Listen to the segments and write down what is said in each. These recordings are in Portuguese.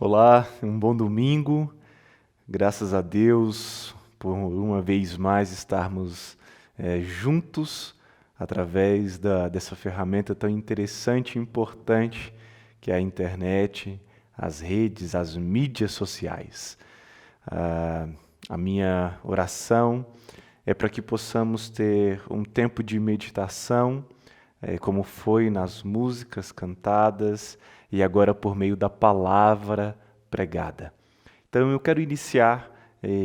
Olá, um bom domingo. Graças a Deus por uma vez mais estarmos juntos através dessa ferramenta tão interessante e importante que é a internet, as redes, as mídias sociais. A minha oração é para que possamos ter um tempo de meditação, como foi nas músicas cantadas e agora por meio da palavra pregada. Então eu quero iniciar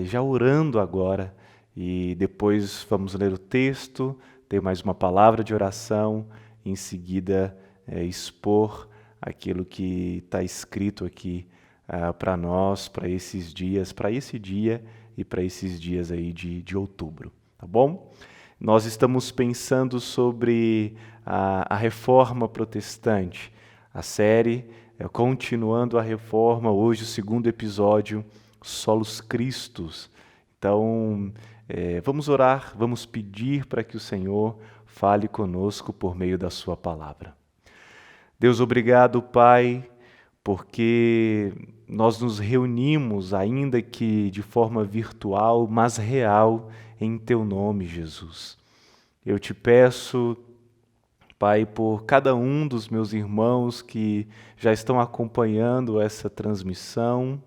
já orando agora e depois vamos ler o texto, ter mais uma palavra de oração e em seguida expor aquilo que está escrito aqui para nós, para esses dias, para esse dia e para esses dias aí de outubro, tá bom? Nós estamos pensando sobre a Reforma Protestante, a série Continuando a Reforma, hoje o segundo episódio, Solus Christus. Então, vamos orar, vamos pedir para que o Senhor fale conosco por meio da sua palavra. Deus, obrigado, Pai, porque nós nos reunimos, ainda que de forma virtual, mas real, em Teu nome, Jesus. Eu te peço, Pai, por cada um dos meus irmãos que já estão acompanhando essa transmissão.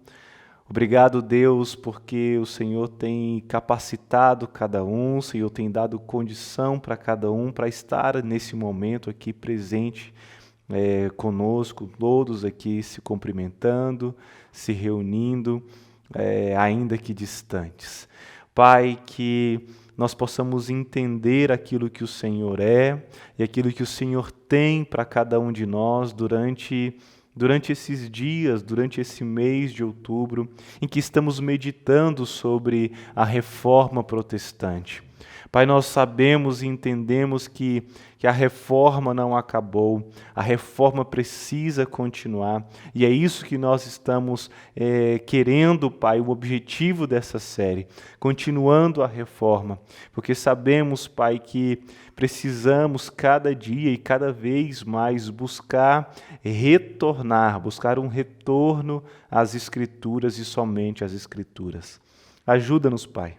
Obrigado, Deus, porque o Senhor tem capacitado cada um, o Senhor tem dado condição para cada um para estar nesse momento aqui presente conosco, todos aqui se cumprimentando, se reunindo, ainda que distantes. Pai, que nós possamos entender aquilo que o Senhor é e aquilo que o Senhor tem para cada um de nós durante esses dias, durante esse mês de outubro, em que estamos meditando sobre a reforma protestante. Pai, nós sabemos e entendemos que a reforma não acabou, a reforma precisa continuar, e é isso que nós estamos querendo, Pai, o objetivo dessa série, continuando a reforma, porque sabemos, Pai, que precisamos cada dia e cada vez mais buscar buscar um retorno às Escrituras e somente às Escrituras. Ajuda-nos, Pai.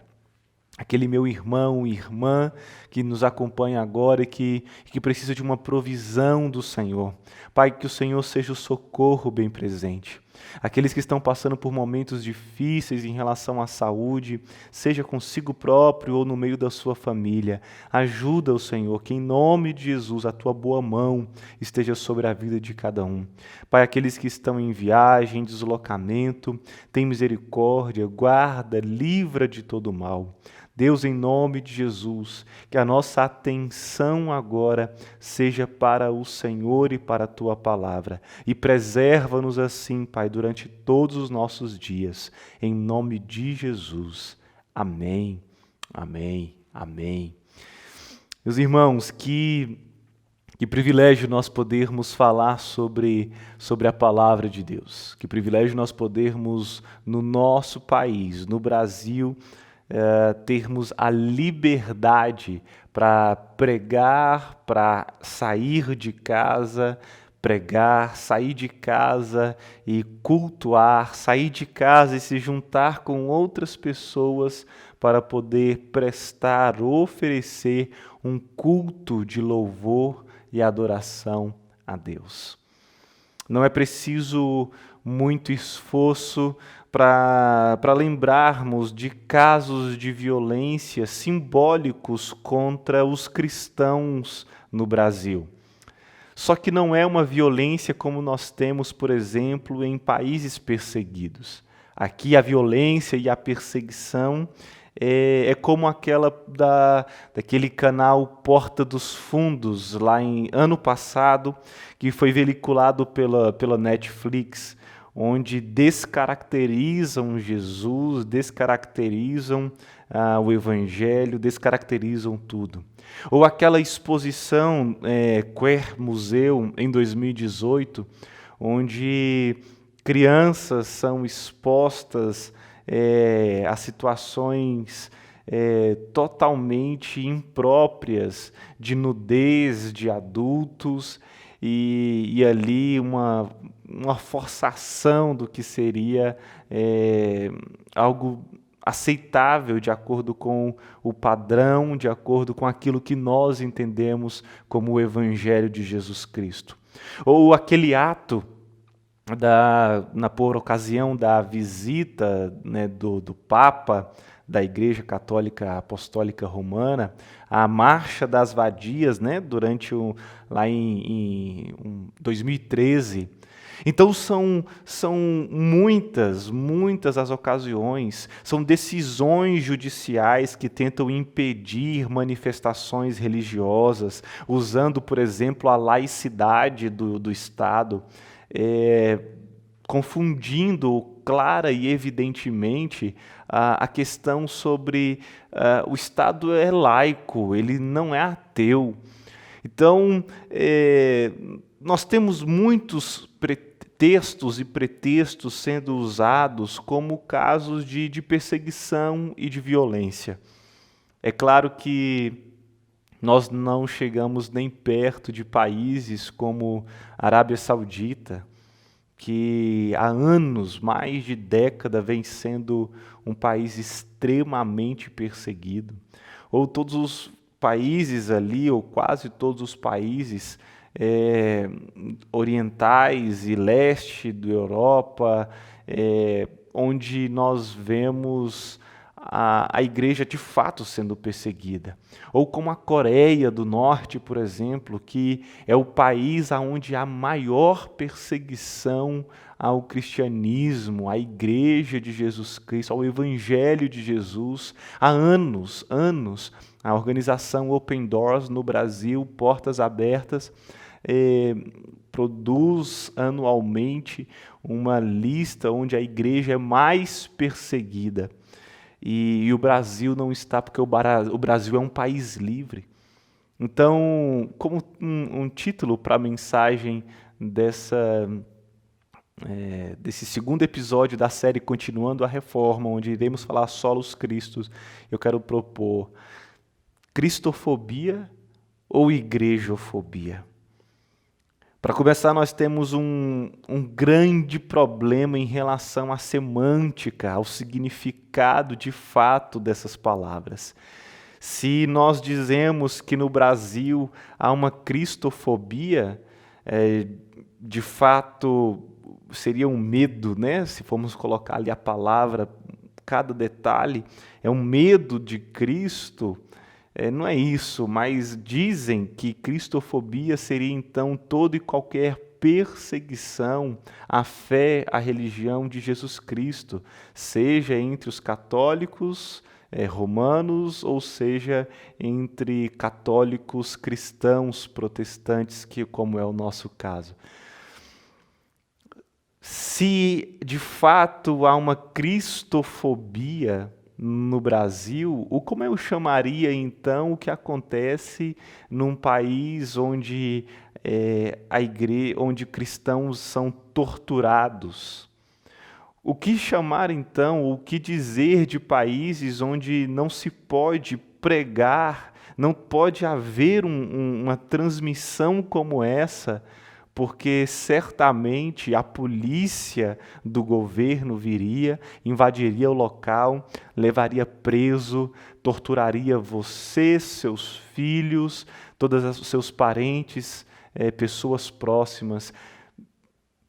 Aquele meu irmão e irmã que nos acompanha agora e que precisa de uma provisão do Senhor. Pai, que o Senhor seja o socorro bem presente. Aqueles que estão passando por momentos difíceis em relação à saúde, seja consigo próprio ou no meio da sua família, ajuda o Senhor, que em nome de Jesus a tua boa mão esteja sobre a vida de cada um. Pai, aqueles que estão em viagem, em deslocamento, tem misericórdia, guarda, livra de todo mal. Deus, em nome de Jesus, que a nossa atenção agora seja para o Senhor e para a Tua Palavra. E preserva-nos assim, Pai, durante todos os nossos dias. Em nome de Jesus. Amém, amém, amém. Meus irmãos, que privilégio nós podermos falar sobre a Palavra de Deus. Que privilégio nós podermos, no nosso país, no Brasil, termos a liberdade para pregar, para sair de casa, pregar, sair de casa e cultuar, sair de casa e se juntar com outras pessoas para poder prestar, oferecer um culto de louvor e adoração a Deus. Não é preciso muito esforço para lembrarmos de casos de violência simbólicos contra os cristãos no Brasil. Só que não é uma violência como nós temos, por exemplo, em perseguidos. Aqui a violência e a perseguição é como aquela daquele canal Porta dos Fundos, lá em ano passado, que foi veiculado pela Netflix, onde descaracterizam Jesus, descaracterizam o Evangelho, descaracterizam tudo. Ou aquela exposição Queer Museu, em 2018, onde crianças são expostas a situações totalmente impróprias de nudez de adultos e ali uma forçação do que seria algo aceitável de acordo com o padrão, de acordo com aquilo que nós entendemos como o Evangelho de Jesus Cristo. Ou aquele ato por ocasião da visita, né, do Papa da Igreja Católica Apostólica Romana, a Marcha das Vadias, né, lá em 2013. Então são muitas as ocasiões, são decisões judiciais que tentam impedir manifestações religiosas, usando, por exemplo, a laicidade do Estado, confundindo clara e evidentemente a questão sobre o Estado é laico, ele não é ateu. Então, nós temos muitos textos e pretextos sendo usados como casos de perseguição e de violência. É claro que nós não chegamos nem perto de países como a Arábia Saudita, que há anos, mais de década, vem sendo um país extremamente perseguido. Ou todos os países ali, ou quase todos os países orientais e leste da Europa, onde nós vemos a igreja de fato sendo perseguida. Ou como a Coreia do Norte, por exemplo, que é o país onde há maior perseguição ao cristianismo, à igreja de Jesus Cristo, ao evangelho de Jesus, há anos. A organização Open Doors no Brasil, Portas Abertas, produz anualmente uma lista onde a igreja é mais perseguida. E o Brasil não está, porque o Brasil é um país livre. Então, como um título para a mensagem desse segundo episódio da série Continuando a Reforma, onde iremos falar solos Cristos, eu quero propor cristofobia ou igrejofobia? Para começar, nós temos um grande problema em relação à semântica, ao significado de fato dessas palavras. Se nós dizemos que no Brasil há uma cristofobia, de fato seria um medo, né? Se formos colocar ali a palavra, cada detalhe, é um medo de Cristo. Não é isso, mas dizem que cristofobia seria então toda e qualquer perseguição à fé, à religião de Jesus Cristo, seja entre os católicos romanos, ou seja entre católicos cristãos protestantes, como é o nosso caso. Se de fato há uma cristofobia no Brasil, como eu chamaria então o que acontece num país onde onde cristãos são torturados? O que chamar então, o que dizer de países onde não se pode pregar, não pode haver uma transmissão como essa, porque certamente a polícia do governo viria, invadiria o local, levaria preso, torturaria você, seus filhos, todos os seus parentes, pessoas próximas.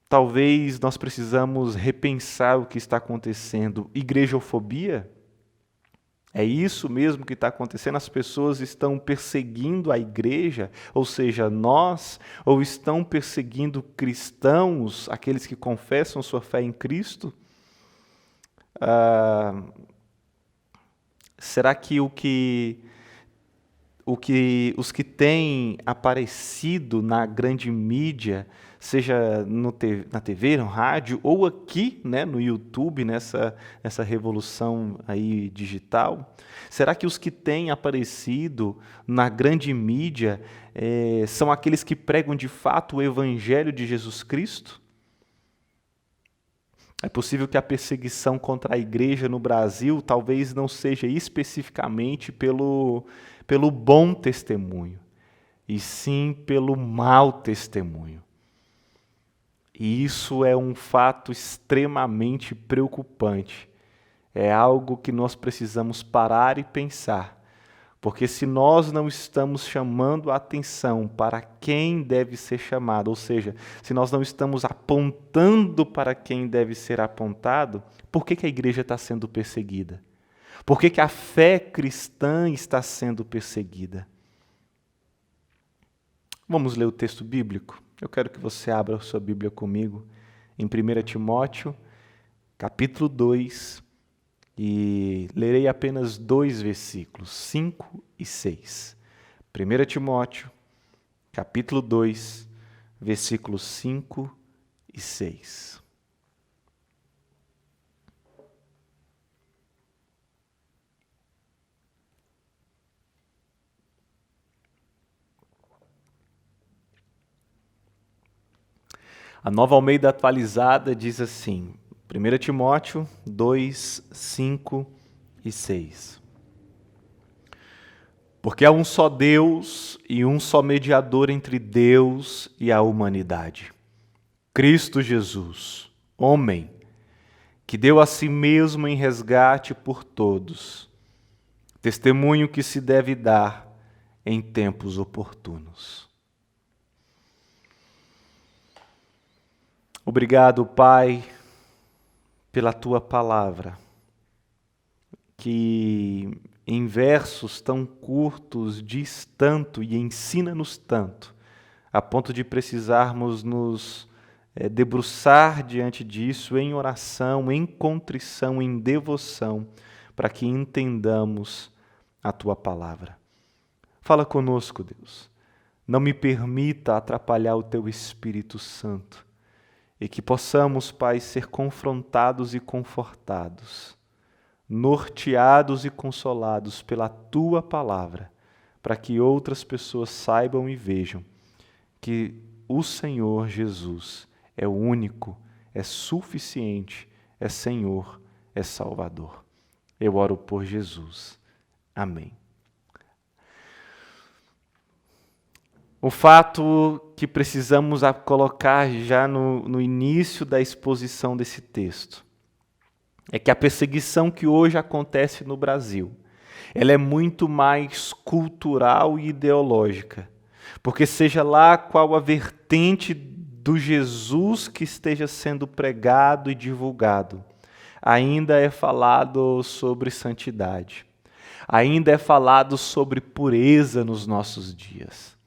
Talvez nós precisamos repensar o que está acontecendo. Igrejofobia? É isso mesmo que está acontecendo? As pessoas estão perseguindo a igreja, ou seja, nós, ou estão perseguindo cristãos, aqueles que confessam sua fé em Cristo? Será que os que têm aparecido na grande mídia, seja na TV, no rádio, ou aqui, né, no YouTube, nessa revolução aí digital, será que os que têm aparecido na grande mídia são aqueles que pregam de fato o Evangelho de Jesus Cristo? É possível que a perseguição contra a igreja no Brasil talvez não seja especificamente pelo bom testemunho, e sim pelo mau testemunho. E isso é um fato extremamente preocupante. É algo que nós precisamos parar e pensar. Porque se nós não estamos chamando a atenção para quem deve ser chamado, ou seja, se nós não estamos apontando para quem deve ser apontado, por que a igreja está sendo perseguida? Por que a fé cristã está sendo perseguida? Vamos ler o texto bíblico? Eu quero que você abra a sua Bíblia comigo em 1 Timóteo, capítulo 2, e lerei apenas 2 versículos, 5 e 6. 1 Timóteo, capítulo 2, versículos 5 e 6. A Nova Almeida Atualizada diz assim, 1 Timóteo 2, 5 e 6. Porque há um só Deus e um só mediador entre Deus e a humanidade, Cristo Jesus, homem, que deu a si mesmo em resgate por todos, testemunho que se deve dar em tempos oportunos. Obrigado, Pai, pela Tua palavra, que em versos tão curtos diz tanto e ensina-nos tanto, a ponto de precisarmos nos debruçar diante disso em oração, em contrição, em devoção, para que entendamos a Tua palavra. Fala conosco, Deus. Não me permita atrapalhar o Teu Espírito Santo, e que possamos, Pai, ser confrontados e confortados, norteados e consolados pela Tua palavra, para que outras pessoas saibam e vejam que o Senhor Jesus é o único, é suficiente, é Senhor, é Salvador. Eu oro por Jesus. Amém. O fato que precisamos colocar já no início da exposição desse texto é que a perseguição que hoje acontece no Brasil, ela é muito mais cultural e ideológica, porque seja lá qual a vertente do Jesus que esteja sendo pregado e divulgado, ainda é falado sobre santidade, ainda é falado sobre pureza nos nossos dias.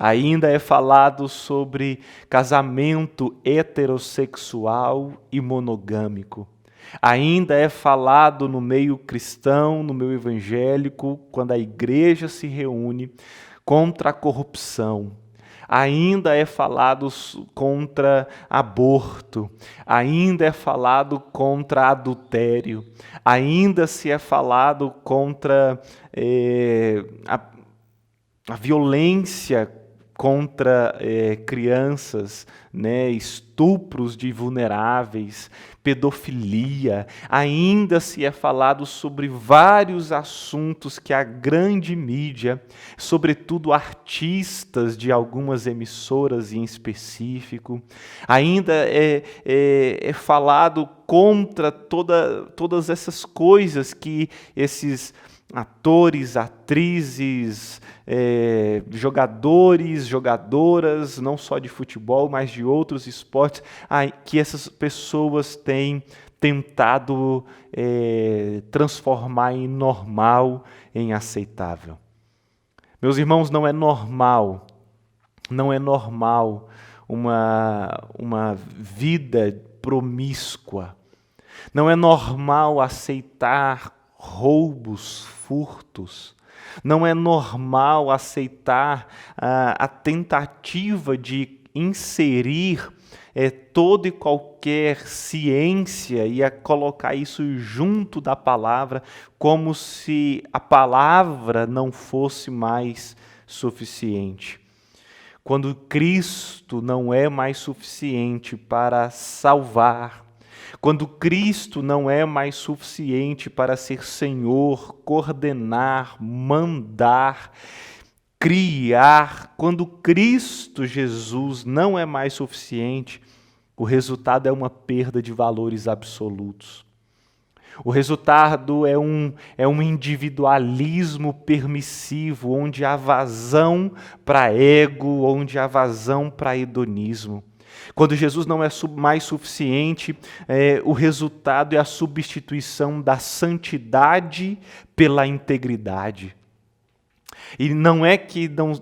Ainda é falado sobre casamento heterossexual e monogâmico. Ainda é falado no meio cristão, no meio evangélico, quando a igreja se reúne, contra a corrupção. Ainda é falado contra aborto. Ainda é falado contra adultério. Ainda se é falado contra a violência contra crianças, né, estupros de vulneráveis, pedofilia. Ainda se é falado sobre vários assuntos que a grande mídia, sobretudo artistas de algumas emissoras em específico, ainda é falado contra todas essas coisas que esses atores, atrizes, jogadores, jogadoras, não só de futebol, mas de outros esportes, que essas pessoas têm tentado transformar em normal, em aceitável. Meus irmãos, não é normal uma vida promíscua, não é normal aceitar roubos, furtos. Não é normal aceitar a tentativa de inserir toda e qualquer ciência e a colocar isso junto da palavra, como se a palavra não fosse mais suficiente. Quando Cristo não é mais suficiente para salvar, quando Cristo não é mais suficiente para ser Senhor, coordenar, mandar, criar, quando Cristo Jesus não é mais suficiente, O resultado é uma perda de valores absolutos. O resultado é um individualismo permissivo, onde há vazão para ego, onde há vazão para hedonismo. Quando Jesus não é mais suficiente, o resultado é a substituição da santidade pela integridade. E não é que não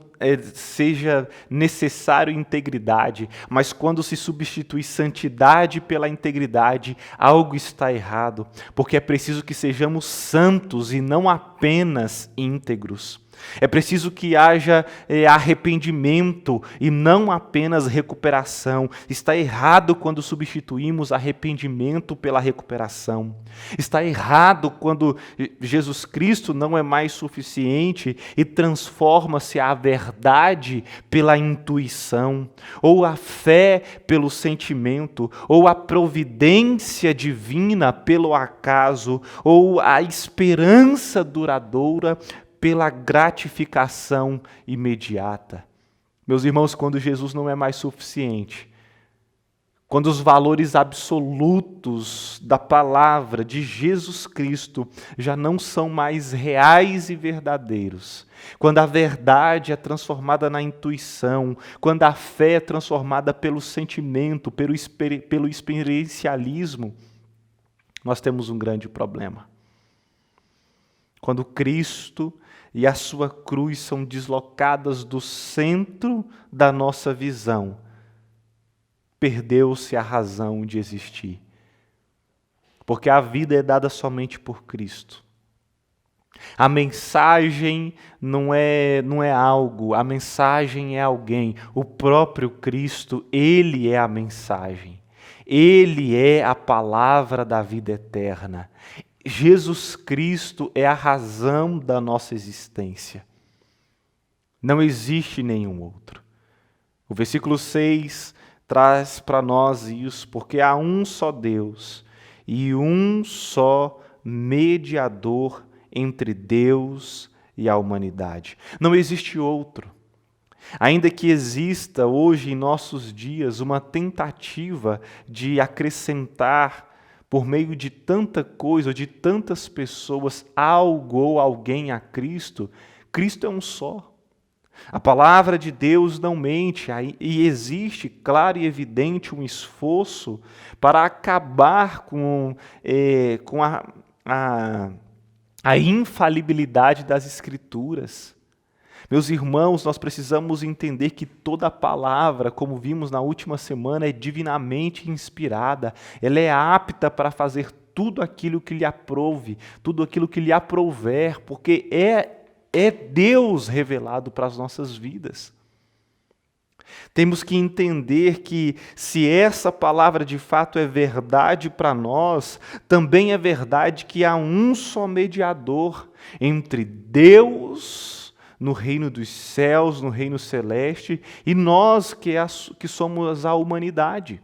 seja necessário integridade, mas quando se substitui santidade pela integridade, algo está errado, porque é preciso que sejamos santos e não apenas íntegros. É preciso que haja arrependimento e não apenas recuperação. Está errado quando substituímos arrependimento pela recuperação. Está errado quando Jesus Cristo não é mais suficiente e transforma-se a verdade pela intuição, ou a fé pelo sentimento, ou a providência divina pelo acaso, ou a esperança duradoura pela gratificação imediata. Meus irmãos, quando Jesus não é mais suficiente, quando os valores absolutos da palavra de Jesus Cristo já não são mais reais e verdadeiros, quando a verdade é transformada na intuição, quando a fé é transformada pelo sentimento, pelo experiencialismo, nós temos um grande problema. Quando Cristo e a sua cruz são deslocadas do centro da nossa visão, perdeu-se a razão de existir. Porque a vida é dada somente por Cristo. A mensagem não é algo, a mensagem é alguém. O próprio Cristo, Ele é a mensagem. Ele é a palavra da vida eterna. Jesus Cristo é a razão da nossa existência. Não existe nenhum outro. O versículo 6 traz para nós isso, porque há um só Deus e um só mediador entre Deus e a humanidade. Não existe outro. Ainda que exista hoje em nossos dias uma tentativa de acrescentar por meio de tanta coisa, de tantas pessoas, algo ou alguém a Cristo, Cristo é um só. A palavra de Deus não mente, e existe, claro e evidente, um esforço para acabar com a infalibilidade das Escrituras. Meus irmãos, nós precisamos entender que toda palavra, como vimos na última semana, é divinamente inspirada. Ela é apta para fazer tudo aquilo que lhe aprouve, tudo aquilo que lhe aprouver, porque é Deus revelado para as nossas vidas. Temos que entender que se essa palavra de fato é verdade para nós, também é verdade que há um só mediador entre Deus no reino dos céus, no reino celeste, e nós que somos a humanidade.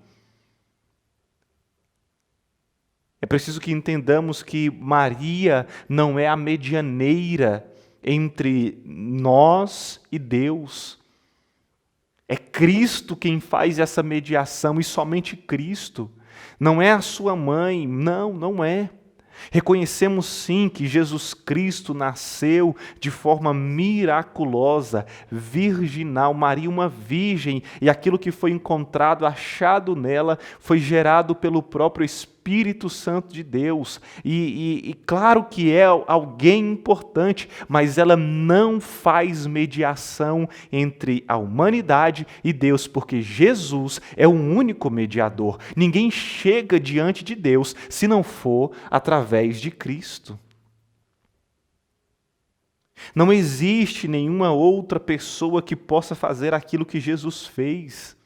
É preciso que entendamos que Maria não é a medianeira entre nós e Deus. É Cristo quem faz essa mediação, e somente Cristo. Não é a sua mãe, não é. Reconhecemos sim que Jesus Cristo nasceu de forma miraculosa, virginal, Maria uma virgem, e aquilo que foi encontrado, achado nela, foi gerado pelo próprio Espírito Santo de Deus. E claro que é alguém importante, mas ela não faz mediação entre a humanidade e Deus, porque Jesus é o único mediador. Ninguém chega diante de Deus se não for através de Cristo. Não existe nenhuma outra pessoa que possa fazer aquilo que Jesus fez.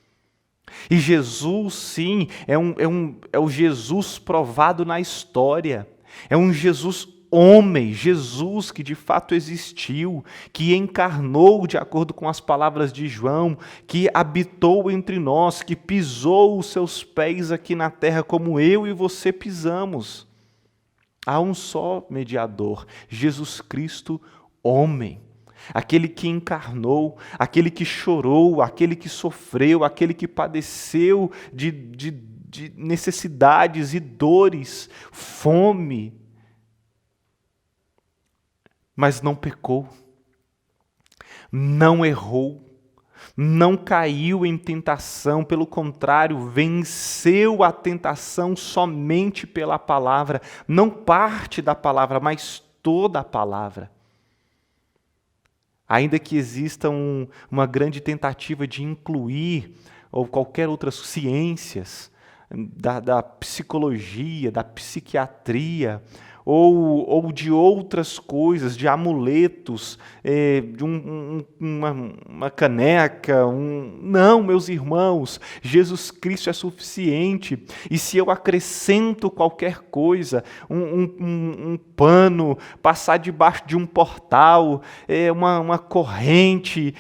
E Jesus, sim, é o Jesus provado na história. É um Jesus homem, Jesus que de fato existiu, que encarnou de acordo com as palavras de João, que habitou entre nós, que pisou os seus pés aqui na terra como eu e você pisamos. Há um só mediador, Jesus Cristo, homem. aquele que encarnou, aquele que chorou, aquele que sofreu, aquele que padeceu de necessidades e dores, fome, mas não pecou, não errou, não caiu em tentação, pelo contrário, venceu a tentação somente pela palavra, não parte da palavra, mas toda a palavra. Ainda que exista uma grande tentativa de incluir, ou qualquer outras ciências, da psicologia, da psiquiatria, ou de outras coisas, de amuletos, de uma caneca. Não, meus irmãos, Jesus Cristo é suficiente. E se eu acrescento qualquer coisa, um pano, passar debaixo de um portal, uma corrente,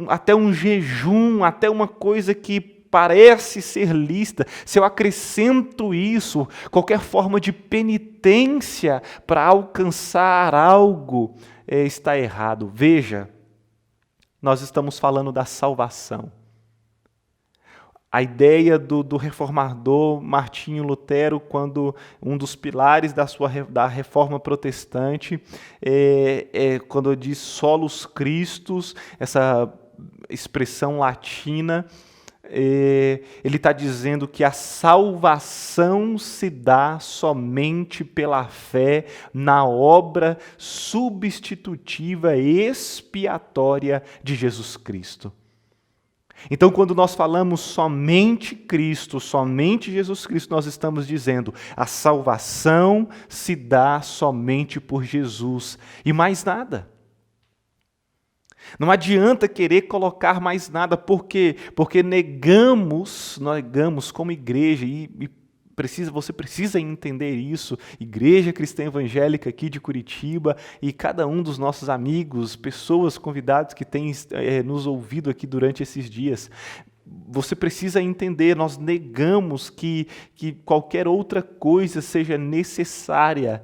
até um jejum, até uma coisa que parece ser lícita, se eu acrescento isso, qualquer forma de penitência para alcançar algo, está errado. Veja, nós estamos falando da salvação. A ideia do reformador Martinho Lutero, quando um dos pilares da reforma protestante, quando diz solus Christus, essa expressão latina, ele está dizendo que a salvação se dá somente pela fé na obra substitutiva e expiatória de Jesus Cristo. Então, quando nós falamos somente Cristo, somente Jesus Cristo, nós estamos dizendo a salvação se dá somente por Jesus e mais nada. Não adianta querer colocar mais nada, porque negamos como igreja, você precisa entender isso, Igreja Cristã Evangélica aqui de Curitiba, e cada um dos nossos amigos, pessoas convidadas que têm nos ouvido aqui durante esses dias. Você precisa entender, nós negamos que qualquer outra coisa seja necessária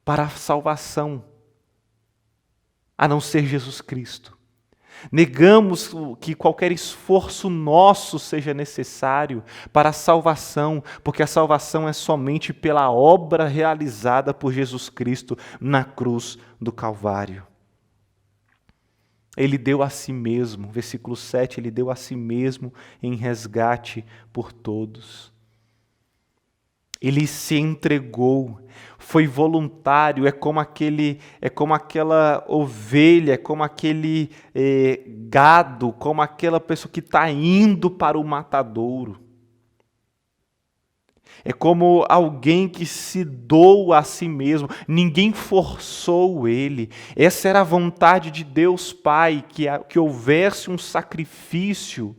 para a salvação, a não ser Jesus Cristo. Negamos que qualquer esforço nosso seja necessário para a salvação, porque a salvação é somente pela obra realizada por Jesus Cristo na cruz do Calvário. Ele deu a si mesmo, versículo 7, ele deu a si mesmo em resgate por todos. Ele se entregou, foi voluntário, é como aquela ovelha, é como aquele gado, como aquela pessoa que está indo para o matadouro. É como alguém que se doa a si mesmo, ninguém forçou ele. Essa era a vontade de Deus Pai, que houvesse um sacrifício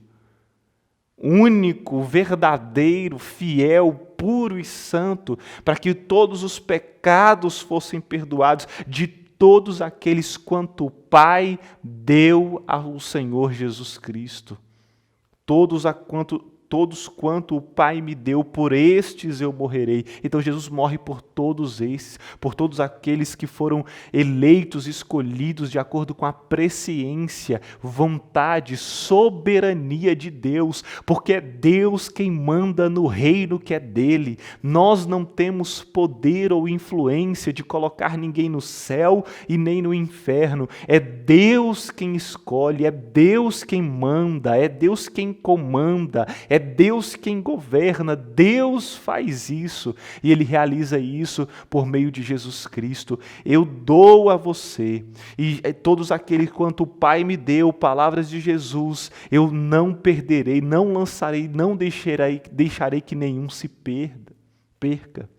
único, verdadeiro, fiel, puro e santo, para que todos os pecados fossem perdoados de todos aqueles quanto o Pai deu ao Senhor Jesus Cristo. Todos quanto o Pai me deu, por estes eu morrerei. Então Jesus morre por todos esses, por todos aqueles que foram eleitos, escolhidos de acordo com a presciência, vontade, soberania de Deus, porque é Deus quem manda no reino que é dele. Nós não temos poder ou influência de colocar ninguém no céu e nem no inferno. É Deus quem escolhe, é Deus quem manda, é Deus quem comanda, é Deus quem governa, Deus faz isso e Ele realiza isso por meio de Jesus Cristo. Eu dou a você e todos aqueles quanto o Pai me deu, palavras de Jesus, eu não perderei, não lançarei, não deixarei que nenhum se perca.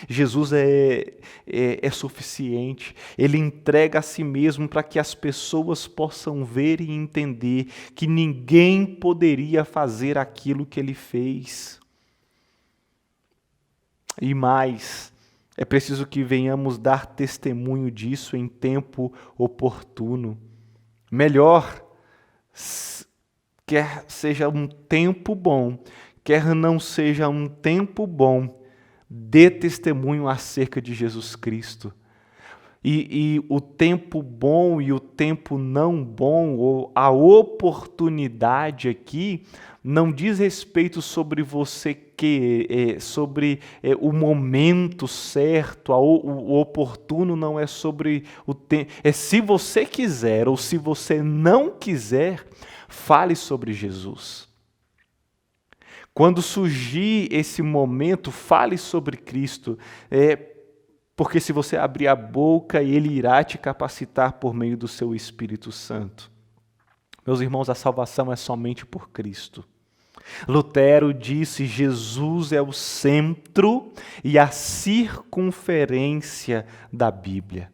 Jesus é suficiente, Ele entrega a si mesmo para que as pessoas possam ver e entender que ninguém poderia fazer aquilo que Ele fez. E mais, é preciso que venhamos dar testemunho disso em tempo oportuno. Melhor, quer seja um tempo bom, quer não seja um tempo bom, dê testemunho acerca de Jesus Cristo. E o tempo bom e o tempo não bom, ou a oportunidade aqui, não diz respeito sobre você sobre o momento certo, o oportuno não é sobre o tempo. É se você quiser ou se você não quiser, fale sobre Jesus. Quando surgir esse momento, fale sobre Cristo. Porque se você abrir a boca, Ele irá te capacitar por meio do seu Espírito Santo. Meus irmãos, a salvação é somente por Cristo. Lutero disse: Jesus é o centro e a circunferência da Bíblia.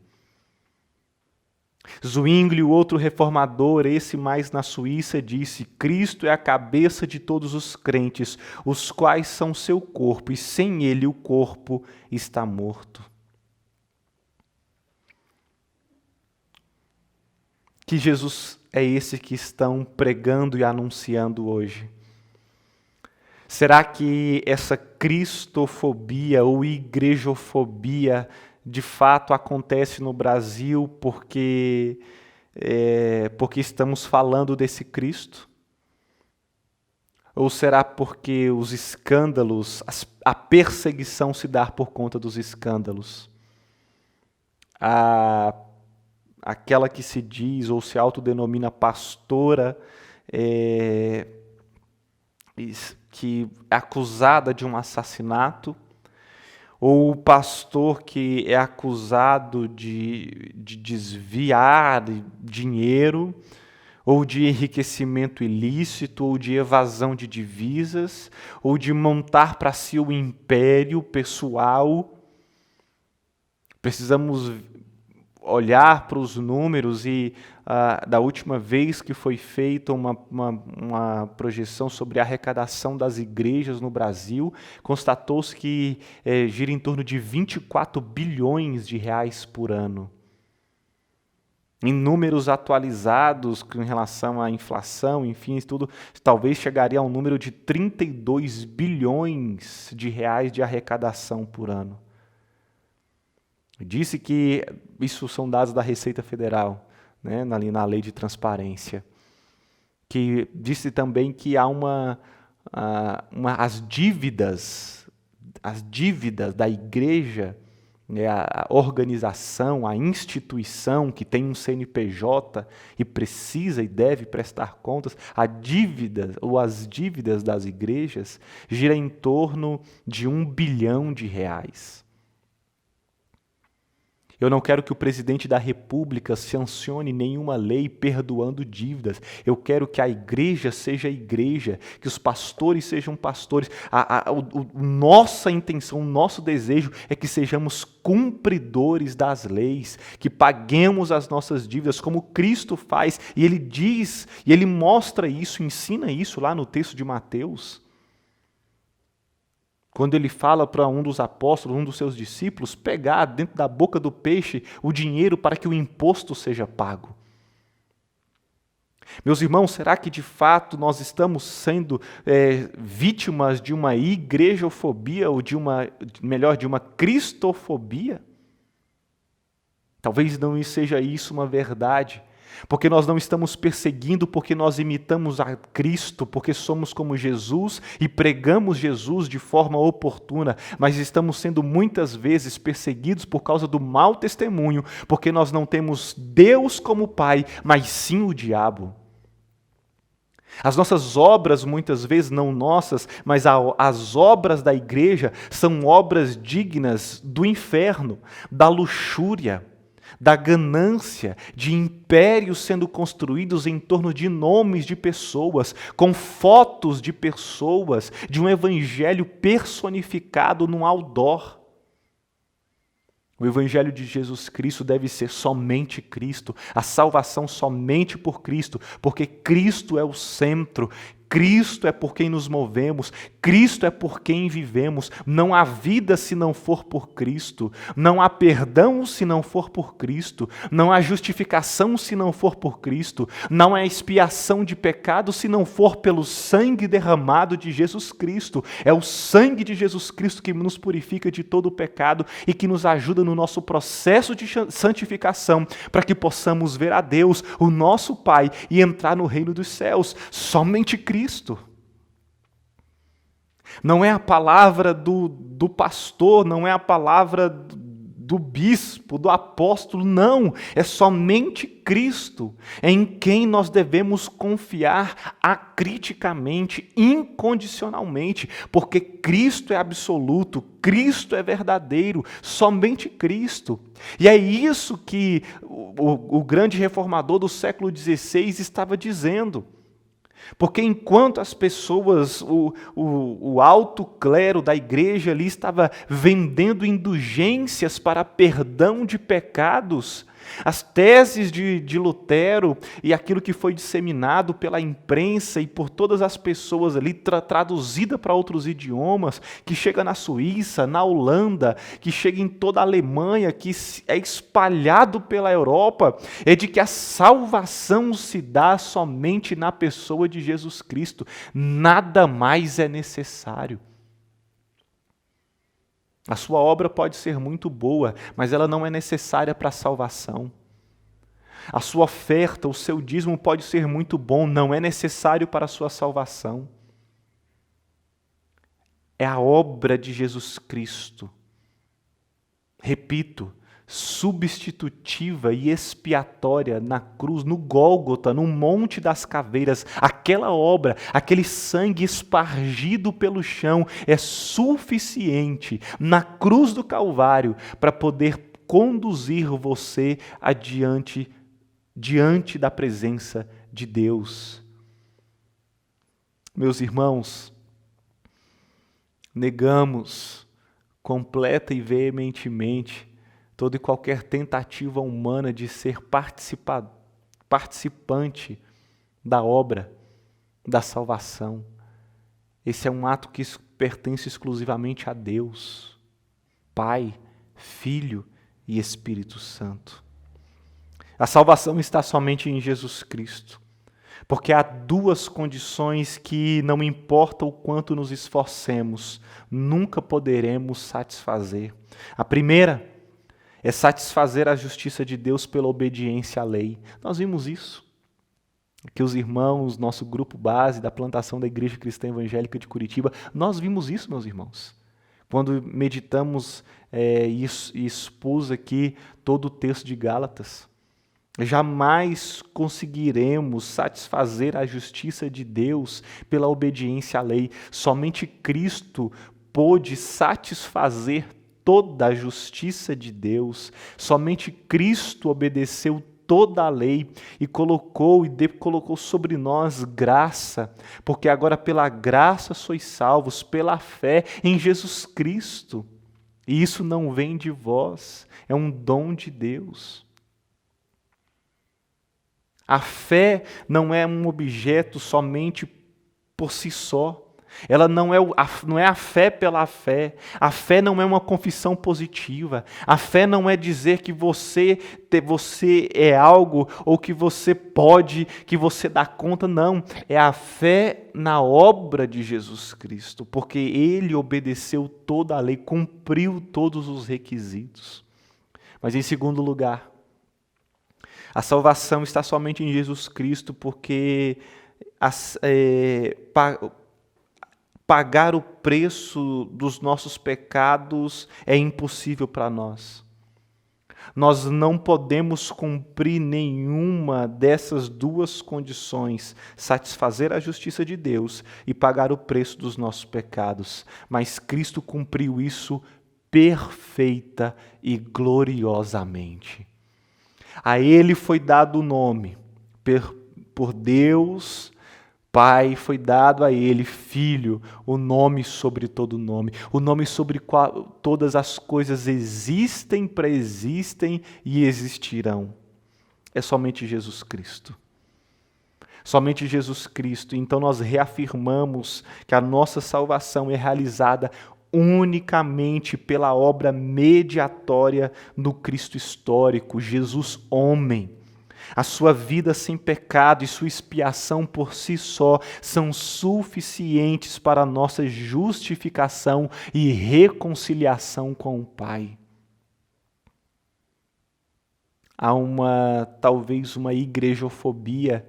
Zwingli, o outro reformador, esse mais na Suíça, disse: Cristo é a cabeça de todos os crentes, os quais são seu corpo, e sem ele o corpo está morto. Que Jesus é esse que estão pregando e anunciando hoje? Será que essa cristofobia ou igrejofobia de fato acontece no Brasil porque estamos falando desse Cristo? Ou será porque os escândalos, a perseguição se dá por conta dos escândalos? Aquela que se diz ou se autodenomina pastora, que é acusada de um assassinato, ou o pastor que é acusado de desviar dinheiro, ou de enriquecimento ilícito, ou de evasão de divisas, ou de montar para si o império pessoal. Precisamos olhar para os números e da última vez que foi feita uma projeção sobre a arrecadação das igrejas no Brasil, constatou-se que gira em torno de 24 bilhões de reais por ano. Em números atualizados em relação à inflação, enfim, tudo, talvez chegaria a um número de 32 bilhões de reais de arrecadação por ano. Disse que, isso são dados da Receita Federal, né, ali na Lei de Transparência, que disse também que há as dívidas da igreja, né, a organização, a instituição que tem um CNPJ e precisa e deve prestar contas, as dívidas das igrejas gira em torno de 1 bilhão de reais. Eu não quero que o presidente da República sancione nenhuma lei perdoando dívidas. Eu quero que a igreja seja igreja, que os pastores sejam pastores. Nossa intenção, o nosso desejo é que sejamos cumpridores das leis, que paguemos as nossas dívidas como Cristo faz. E Ele diz, e Ele mostra isso, ensina isso lá no texto de Mateus. Quando ele fala para um dos apóstolos, um dos seus discípulos, pegar dentro da boca do peixe o dinheiro para que o imposto seja pago. Meus irmãos, será que de fato nós estamos sendo vítimas de uma igrejofobia ou de uma cristofobia? Talvez não seja isso uma verdade. Porque nós não estamos perseguindo porque nós imitamos a Cristo, porque somos como Jesus e pregamos Jesus de forma oportuna, mas estamos sendo muitas vezes perseguidos por causa do mau testemunho, porque nós não temos Deus como Pai, mas sim o diabo. As nossas obras, muitas vezes, não nossas, mas as obras da igreja são obras dignas do inferno, da luxúria, da ganância, de impérios sendo construídos em torno de nomes de pessoas, com fotos de pessoas, de um evangelho personificado num outdoor. O evangelho de Jesus Cristo deve ser somente Cristo, a salvação somente por Cristo, porque Cristo é o centro, Cristo é por quem nos movemos, Cristo é por quem vivemos. Não há vida se não for por Cristo, não há perdão se não for por Cristo, não há justificação se não for por Cristo, não há expiação de pecado se não for pelo sangue derramado de Jesus Cristo. É o sangue de Jesus Cristo que nos purifica de todo o pecado e que nos ajuda no nosso processo de santificação, para que possamos ver a Deus, o nosso Pai, e entrar no reino dos céus. Somente Cristo. Não é a palavra do pastor, não é a palavra do bispo, do apóstolo, não. É somente Cristo em quem nós devemos confiar acriticamente, incondicionalmente, porque Cristo é absoluto, Cristo é verdadeiro, somente Cristo. E é isso que o grande reformador do século XVI estava dizendo. Porque enquanto as pessoas, o alto clero da igreja ali estava vendendo indulgências para perdão de pecados, as teses de Lutero e aquilo que foi disseminado pela imprensa e por todas as pessoas ali, traduzida para outros idiomas, que chega na Suíça, na Holanda, que chega em toda a Alemanha, que é espalhado pela Europa, é de que a salvação se dá somente na pessoa de Jesus Cristo. Nada mais é necessário. A sua obra pode ser muito boa, mas ela não é necessária para a salvação. A sua oferta, o seu dízimo pode ser muito bom, não é necessário para a sua salvação. É a obra de Jesus Cristo. Repito, substitutiva e expiatória na cruz, no Gólgota, no Monte das Caveiras. Aquela obra, aquele sangue espargido pelo chão é suficiente na cruz do Calvário para poder conduzir você diante da presença de Deus. Meus irmãos, negamos completa e veementemente toda e qualquer tentativa humana de ser participante da obra da salvação. Esse é um ato que pertence exclusivamente a Deus, Pai, Filho e Espírito Santo. A salvação está somente em Jesus Cristo, porque há duas condições que, não importa o quanto nos esforcemos, nunca poderemos satisfazer. A primeira é satisfazer a justiça de Deus pela obediência à lei. Nós vimos isso. Que os irmãos, nosso grupo base da plantação da Igreja Cristã Evangélica de Curitiba, nós vimos isso, meus irmãos. Quando meditamos e expus aqui todo o texto de Gálatas. Jamais conseguiremos satisfazer a justiça de Deus pela obediência à lei. Somente Cristo pôde satisfazer toda a justiça de Deus. Somente Cristo obedeceu toda a lei e colocou sobre nós graça, porque agora pela graça sois salvos, pela fé em Jesus Cristo. E isso não vem de vós, é um dom de Deus. A fé não é um objeto somente por si só. Ela não é a fé pela fé. A fé não é uma confissão positiva. A fé não é dizer que você é algo ou que você pode, que você dá conta. Não. É a fé na obra de Jesus Cristo, porque Ele obedeceu toda a lei, cumpriu todos os requisitos. Mas em segundo lugar, a salvação está somente em Jesus Cristo, porque pagar o preço dos nossos pecados é impossível para nós. Nós não podemos cumprir nenhuma dessas duas condições, satisfazer a justiça de Deus e pagar o preço dos nossos pecados. Mas Cristo cumpriu isso perfeita e gloriosamente. A Ele foi dado o nome, por Deus Pai, foi dado a Ele, Filho, o nome sobre todo nome, o nome sobre qual todas as coisas existem, preexistem e existirão. É somente Jesus Cristo. Somente Jesus Cristo. Então nós reafirmamos que a nossa salvação é realizada unicamente pela obra mediatória do Cristo histórico, Jesus homem. A sua vida sem pecado e sua expiação por si só são suficientes para a nossa justificação e reconciliação com o Pai. Há talvez uma igrejofobia,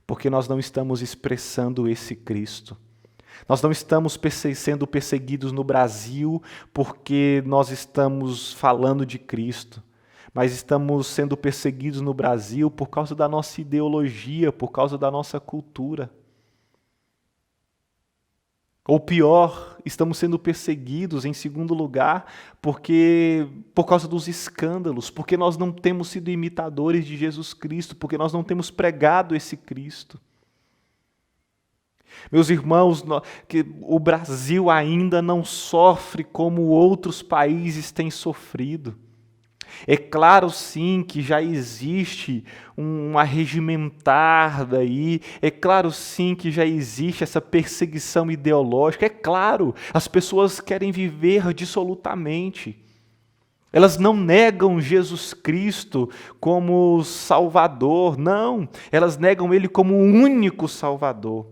porque nós não estamos expressando esse Cristo. Nós não estamos sendo perseguidos no Brasil porque nós estamos falando de Cristo, mas estamos sendo perseguidos no Brasil por causa da nossa ideologia, por causa da nossa cultura. Ou pior, estamos sendo perseguidos, em segundo lugar, por causa dos escândalos, porque nós não temos sido imitadores de Jesus Cristo, porque nós não temos pregado esse Cristo. Meus irmãos, que o Brasil ainda não sofre como outros países têm sofrido. É claro, sim, que já existe um arregimentar aí, é claro, sim, que já existe essa perseguição ideológica, é claro, as pessoas querem viver dissolutamente. Elas não negam Jesus Cristo como Salvador, não, elas negam Ele como o único Salvador.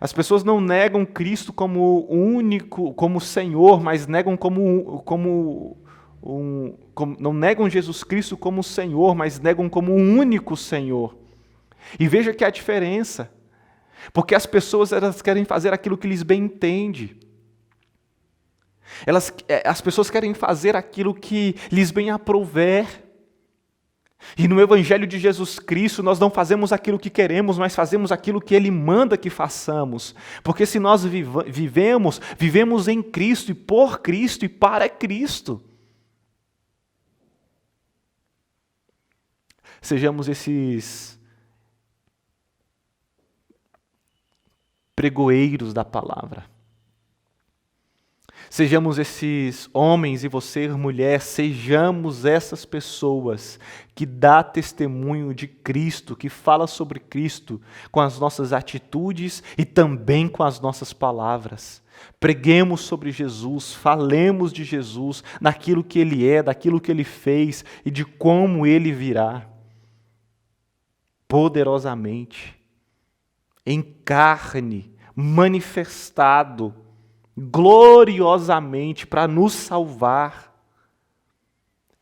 As pessoas não negam Cristo como único, como Senhor, mas negam não negam Jesus Cristo como Senhor, mas negam como um único Senhor. E veja que há diferença, porque as pessoas elas querem fazer aquilo que lhes bem entende. As pessoas querem fazer aquilo que lhes bem aprouver. E no Evangelho de Jesus Cristo nós não fazemos aquilo que queremos, mas fazemos aquilo que Ele manda que façamos. Porque se nós vivemos em Cristo e por Cristo e para Cristo. Sejamos esses pregoeiros da palavra. Sejamos esses homens e você, mulher, sejamos essas pessoas que dá testemunho de Cristo, que fala sobre Cristo com as nossas atitudes e também com as nossas palavras. Preguemos sobre Jesus, falemos de Jesus, naquilo que Ele é, daquilo que Ele fez e de como Ele virá. Poderosamente, em carne, manifestado, gloriosamente para nos salvar.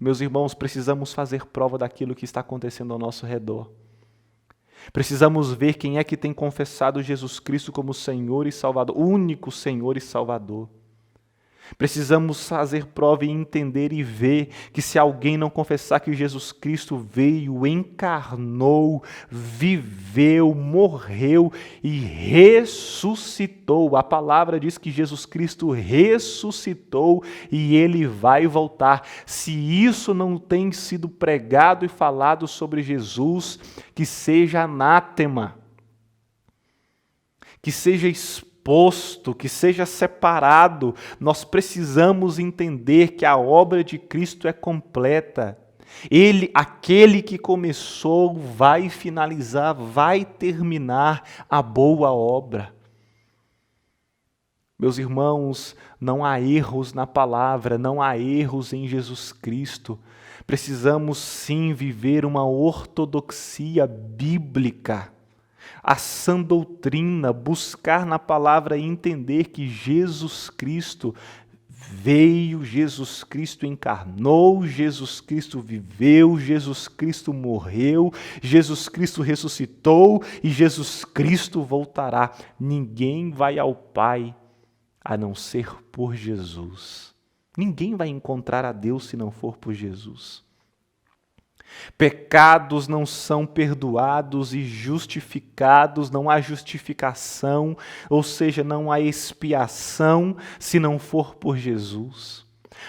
Meus irmãos, precisamos fazer prova daquilo que está acontecendo ao nosso redor. Precisamos ver quem é que tem confessado Jesus Cristo como Senhor e Salvador, único Senhor e Salvador. Precisamos fazer prova e entender e ver que se alguém não confessar que Jesus Cristo veio, encarnou, viveu, morreu e ressuscitou. A palavra diz que Jesus Cristo ressuscitou e Ele vai voltar. Se isso não tem sido pregado e falado sobre Jesus, que seja anátema, que seja exposto, que seja separado. Nós precisamos entender que a obra de Cristo é completa. Ele, aquele que começou, vai finalizar, vai terminar a boa obra. Meus irmãos, não há erros na palavra, não há erros em Jesus Cristo. Precisamos sim viver uma ortodoxia bíblica. A sã doutrina, buscar na palavra e entender que Jesus Cristo veio, Jesus Cristo encarnou, Jesus Cristo viveu, Jesus Cristo morreu, Jesus Cristo ressuscitou e Jesus Cristo voltará. Ninguém vai ao Pai a não ser por Jesus. Ninguém vai encontrar a Deus se não for por Jesus. Pecados não são perdoados e justificados, não há justificação, ou seja, não há expiação se não for por Jesus.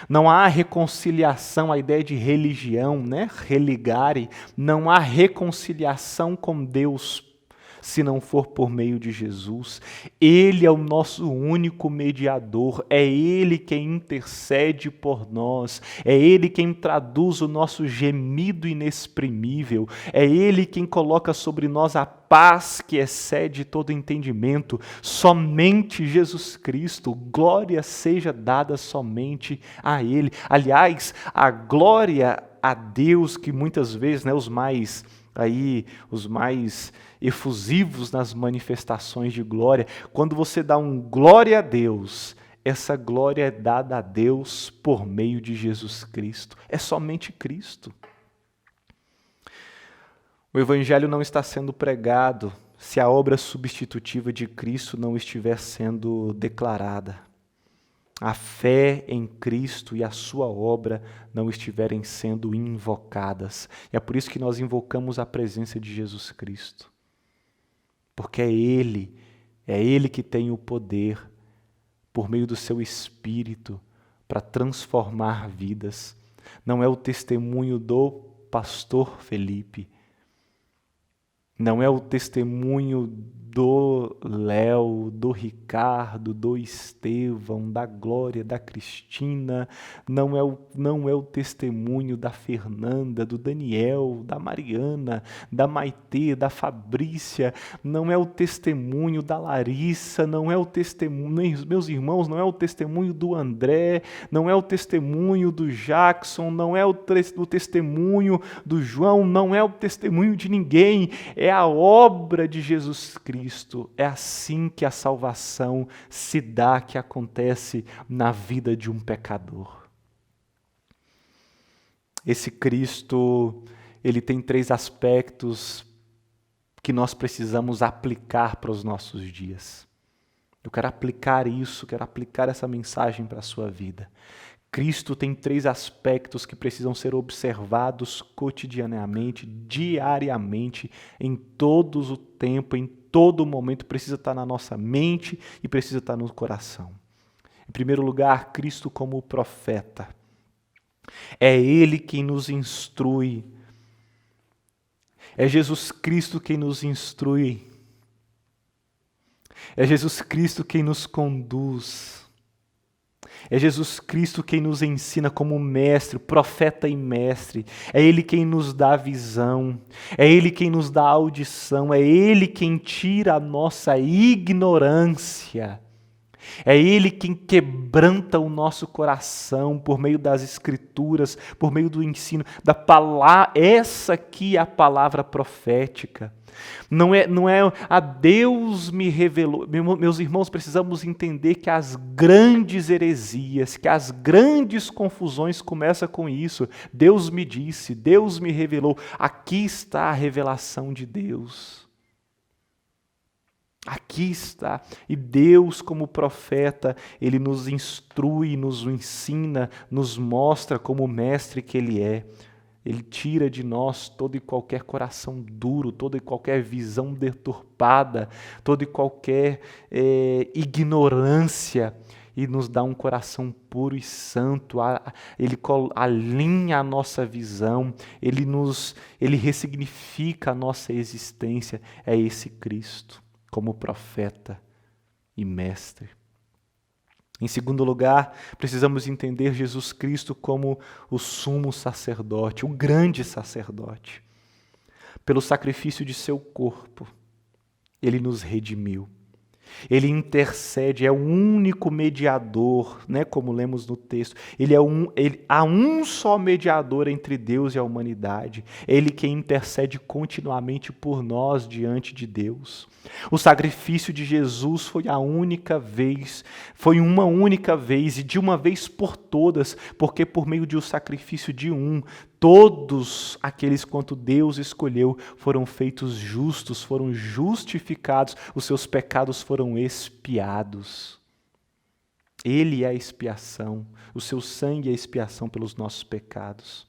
Não há reconciliação, a ideia de religião, né? Religare, não há reconciliação com Deus se não for por meio de Jesus. Ele é o nosso único mediador, é Ele quem intercede por nós, é Ele quem traduz o nosso gemido inexprimível, é Ele quem coloca sobre nós a paz que excede todo entendimento. Somente Jesus Cristo, glória seja dada somente a Ele. Aliás, a glória a Deus, que muitas vezes, os mais efusivos nas manifestações de glória, quando você dá um glória a Deus, essa glória é dada a Deus por meio de Jesus Cristo. É somente Cristo. O Evangelho não está sendo pregado se a obra substitutiva de Cristo não estiver sendo declarada. A fé em Cristo e a sua obra não estiverem sendo invocadas. E é por isso que nós invocamos a presença de Jesus Cristo. Porque é Ele que tem o poder, por meio do seu Espírito, para transformar vidas. Não é o testemunho do pastor Felipe, não é o testemunho do Léo, do Ricardo, do Estevão, da Glória, da Cristina, não é o testemunho da Fernanda, do Daniel, da Mariana, da Maitê, da Fabrícia, não é o testemunho da Larissa, não é o testemunho, meus irmãos, não é o testemunho do André, não é o testemunho do Jackson, não é o testemunho do João, não é o testemunho de ninguém, é a obra de Jesus Cristo. É assim que a salvação se dá, que acontece na vida de um pecador. Esse Cristo, ele tem 3 aspectos que nós precisamos aplicar para os nossos dias. Eu quero aplicar isso, quero aplicar essa mensagem para a sua vida. Cristo tem 3 aspectos que precisam ser observados cotidianamente, diariamente, em todo o tempo, em todo momento, precisa estar na nossa mente e precisa estar no coração. Em primeiro lugar, Cristo como profeta. É Ele quem nos instrui. É Jesus Cristo quem nos instrui. É Jesus Cristo quem nos conduz. É Jesus Cristo quem nos ensina como mestre, profeta e mestre. É Ele quem nos dá visão. É Ele quem nos dá audição. É Ele quem tira a nossa ignorância. É Ele quem quebranta o nosso coração por meio das Escrituras, por meio do ensino, da palavra. Essa aqui é a palavra profética. Não é a Deus me revelou. Meus irmãos, precisamos entender que as grandes heresias, que as grandes confusões começam com isso. Deus me disse, Deus me revelou. Aqui está a revelação de Deus. Aqui está. E Deus, como profeta, Ele nos instrui, nos ensina, nos mostra como mestre que Ele é. Ele tira de nós todo e qualquer coração duro, toda e qualquer visão deturpada, toda e qualquer ignorância, e nos dá um coração puro e santo. Ele alinha a nossa visão, ele ressignifica a nossa existência. É esse Cristo, como profeta e mestre. Em segundo lugar, precisamos entender Jesus Cristo como o sumo sacerdote, o grande sacerdote. Pelo sacrifício de seu corpo, Ele nos redimiu. Ele intercede, é o único mediador, como lemos no texto. Há um só mediador entre Deus e a humanidade. É Ele quem intercede continuamente por nós diante de Deus. O sacrifício de Jesus foi uma única vez e de uma vez por todas, porque por meio de o sacrifício de um, todos aqueles quanto Deus escolheu foram feitos justos, foram justificados, os seus pecados foram expiados. Ele é a expiação, o seu sangue é a expiação pelos nossos pecados.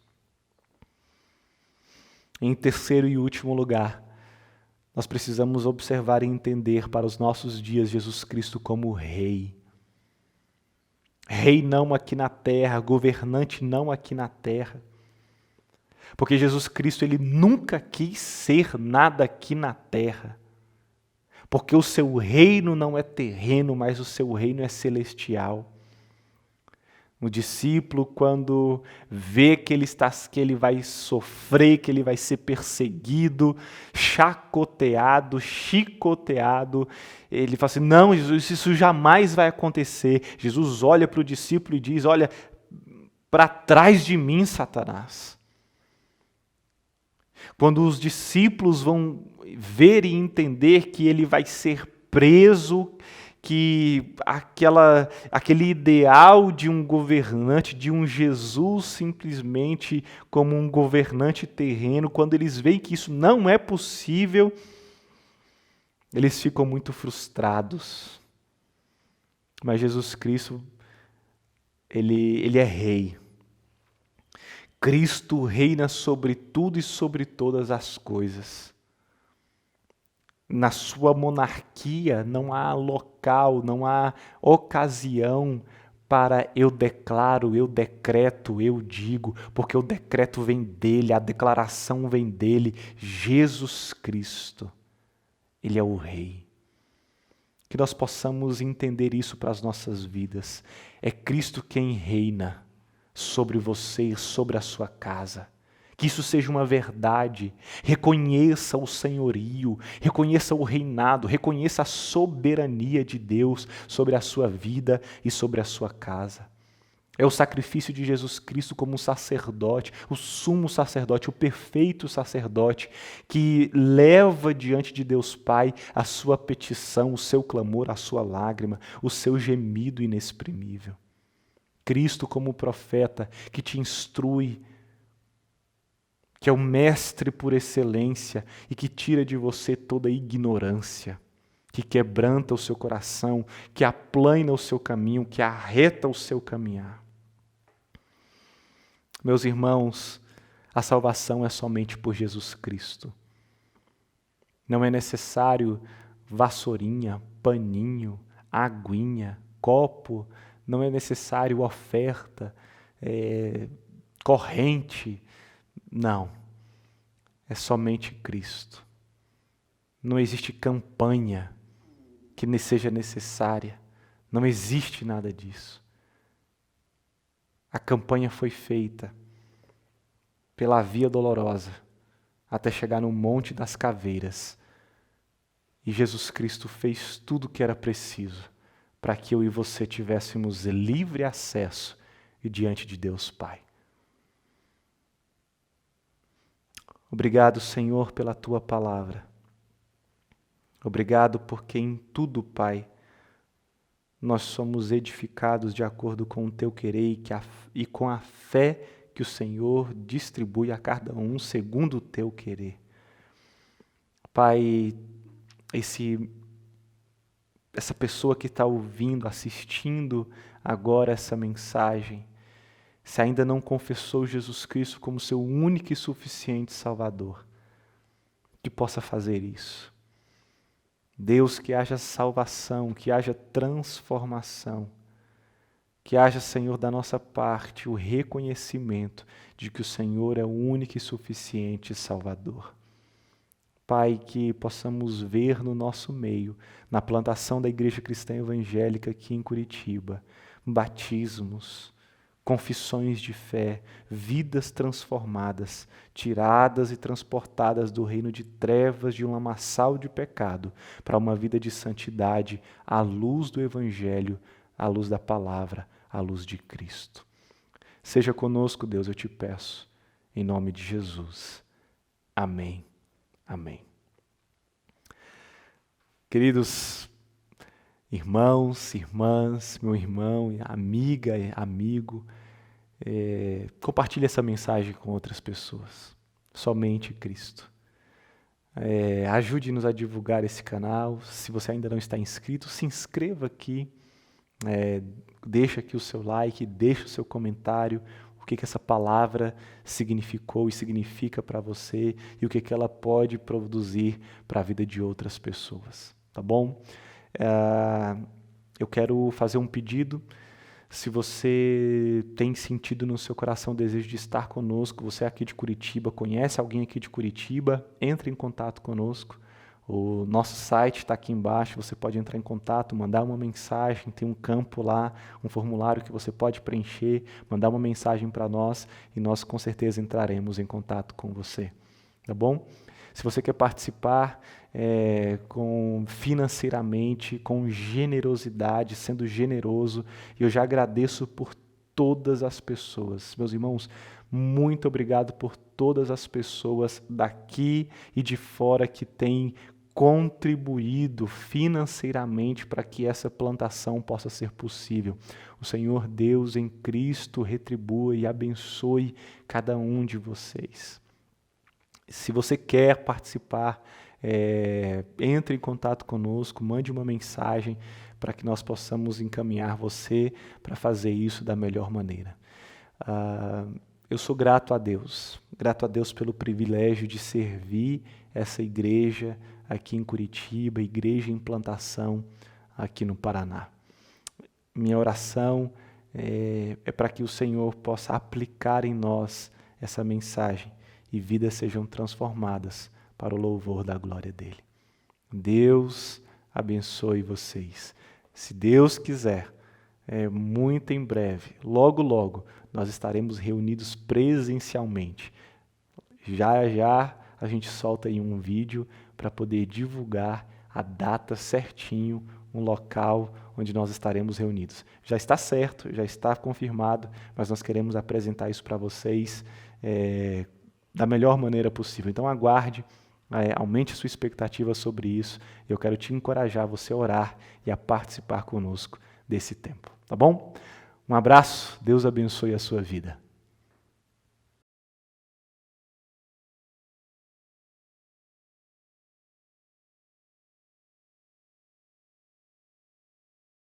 Em terceiro e último lugar, nós precisamos observar e entender para os nossos dias Jesus Cristo como Rei. Rei não aqui na terra, governante não aqui na terra. Porque Jesus Cristo, Ele nunca quis ser nada aqui na terra. porque o seu reino não é terreno, mas o seu reino é celestial. O discípulo, quando vê que ele vai sofrer, que ele vai ser perseguido, chacoteado, chicoteado, ele fala assim: não, Jesus, isso jamais vai acontecer. Jesus olha para o discípulo e diz: olha, para trás de mim, Satanás. Quando os discípulos vão ver e entender que ele vai ser preso, que aquele ideal de um governante, de um Jesus simplesmente como um governante terreno, quando eles veem que isso não é possível, eles ficam muito frustrados. Mas Jesus Cristo, ele é rei. Cristo reina sobre tudo e sobre todas as coisas. Na sua monarquia não há local, não há ocasião para eu declaro, eu decreto, eu digo, porque o decreto vem dele, a declaração vem dele, Jesus Cristo. Ele é o Rei. Que nós possamos entender isso para as nossas vidas. É Cristo quem reina sobre você e sobre a sua casa. Que isso seja uma verdade. Reconheça o senhorio, reconheça o reinado, reconheça a soberania de Deus sobre a sua vida e sobre a sua casa. É o sacrifício de Jesus Cristo como um sacerdote, o sumo sacerdote, o perfeito sacerdote, que leva diante de Deus Pai a sua petição, o seu clamor, a sua lágrima, o seu gemido inexprimível. Cristo como profeta que te instrui, que é o mestre por excelência e que tira de você toda a ignorância, que quebranta o seu coração, que aplana o seu caminho, que arreta o seu caminhar. Meus irmãos, a salvação é somente por Jesus Cristo. Não é necessário vassourinha, paninho, aguinha, copo, não é necessário oferta, corrente. Não, é somente Cristo. Não existe campanha que seja necessária. Não existe nada disso. A campanha foi feita pela via dolorosa até chegar no Monte das Caveiras. E Jesus Cristo fez tudo o que era preciso para que eu e você tivéssemos livre acesso e diante de Deus Pai. Obrigado, Senhor, pela Tua palavra. Obrigado porque em tudo, Pai, nós somos edificados de acordo com o Teu querer e com a fé que o Senhor distribui a cada um segundo o Teu querer. Pai, essa pessoa que está ouvindo, assistindo agora essa mensagem, se ainda não confessou Jesus Cristo como seu único e suficiente Salvador, que possa fazer isso. Deus, que haja salvação, que haja transformação, que haja, Senhor, da nossa parte o reconhecimento de que o Senhor é o único e suficiente Salvador. Pai, que possamos ver no nosso meio, na plantação da Igreja Cristã Evangélica aqui em Curitiba, batismos, confissões de fé, vidas transformadas, tiradas e transportadas do reino de trevas, de um lamaçal de pecado, para uma vida de santidade, à luz do Evangelho, à luz da palavra, à luz de Cristo. Seja conosco, Deus, eu te peço, em nome de Jesus. Amém. Amém. Queridos irmãos, irmãs, meu irmão, amiga, amigo, compartilhe essa mensagem com outras pessoas. Somente Cristo. Ajude-nos a divulgar esse canal. Se você ainda não está inscrito, se inscreva aqui. Deixa aqui o seu like, deixa o seu comentário. O que essa palavra significou e significa para você e o que ela pode produzir para a vida de outras pessoas. Tá bom? Eu quero fazer um pedido. Se você tem sentido no seu coração o desejo de estar conosco, você é aqui de Curitiba, conhece alguém aqui de Curitiba, entre em contato conosco. O nosso site está aqui embaixo, você pode entrar em contato, mandar uma mensagem, tem um campo lá, um formulário que você pode preencher, mandar uma mensagem para nós e nós com certeza entraremos em contato com você, tá bom? Se você quer participar financeiramente, com generosidade, sendo generoso, eu já agradeço por todas as pessoas. Meus irmãos, muito obrigado por todas as pessoas daqui e de fora que têm contribuído financeiramente para que essa plantação possa ser possível. O Senhor Deus em Cristo retribua e abençoe cada um de vocês. Se você quer participar, entre em contato conosco, mande uma mensagem para que nós possamos encaminhar você para fazer isso da melhor maneira. Eu sou grato a Deus pelo privilégio de servir essa igreja aqui em Curitiba, igreja em plantação aqui no Paraná. Minha oração é para que o Senhor possa aplicar em nós essa mensagem e vidas sejam transformadas para o louvor da glória dele. Deus abençoe vocês. Se Deus quiser, muito em breve, logo, logo, nós estaremos reunidos presencialmente. Já, já a gente solta aí um vídeo para poder divulgar a data certinho, um local onde nós estaremos reunidos. Já está certo, já está confirmado, mas nós queremos apresentar isso para vocês da melhor maneira possível. Então aguarde, aumente sua expectativa sobre isso. Eu quero te encorajar a você a orar e a participar conosco desse tempo, tá bom? Um abraço, Deus abençoe a sua vida.